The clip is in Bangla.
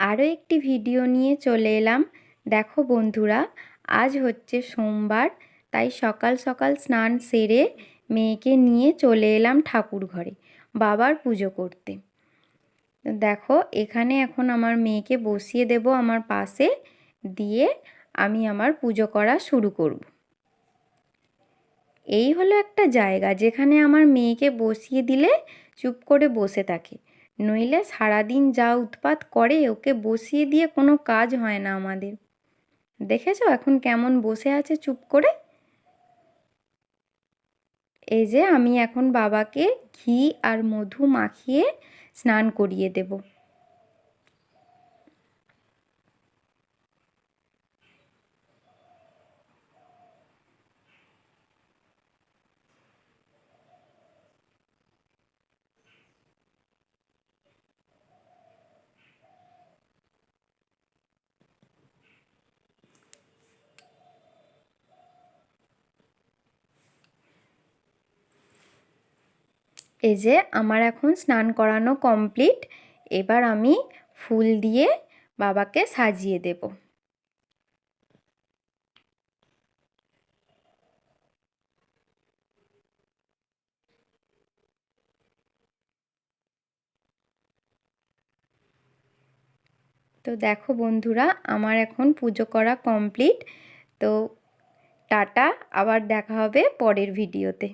আরও একটি ভিডিও নিয়ে চলে এলাম। দেখো বন্ধুরা, আজ হচ্ছে সোমবার, তাই সকাল সকাল স্নান সেরে মেয়েকে নিয়ে চলে এলাম ঠাকুর ঘরে বাবার পুজো করতে। দেখো এখানে এখন আমার মেয়েকে বসিয়ে দেব আমার পাশে, দিয়ে আমি আমার পুজো করা শুরু করব। এই হলো একটা জায়গা যেখানে আমার মেয়েকে বসিয়ে দিলে চুপ করে বসে থাকে, নইলে সারাদিন যা উৎপাত করে ওকে বসিয়ে দিয়ে কোনো কাজ হয় না আমাদের। দেখেছো এখন কেমন বসে আছে চুপ করে। এই যে আমি এখন বাবাকে ঘি আর মধু মাখিয়ে স্নান করিয়ে দেব। এই যে আমার এখন স্নান করানো কমপ্লিট। এবার আমি ফুল দিয়ে বাবাকে সাজিয়ে দেব। তো দেখো বন্ধুরা, আমার এখন পুজো করা কমপ্লিট। তো টাটা, আবার দেখা হবে পরের ভিডিওতে।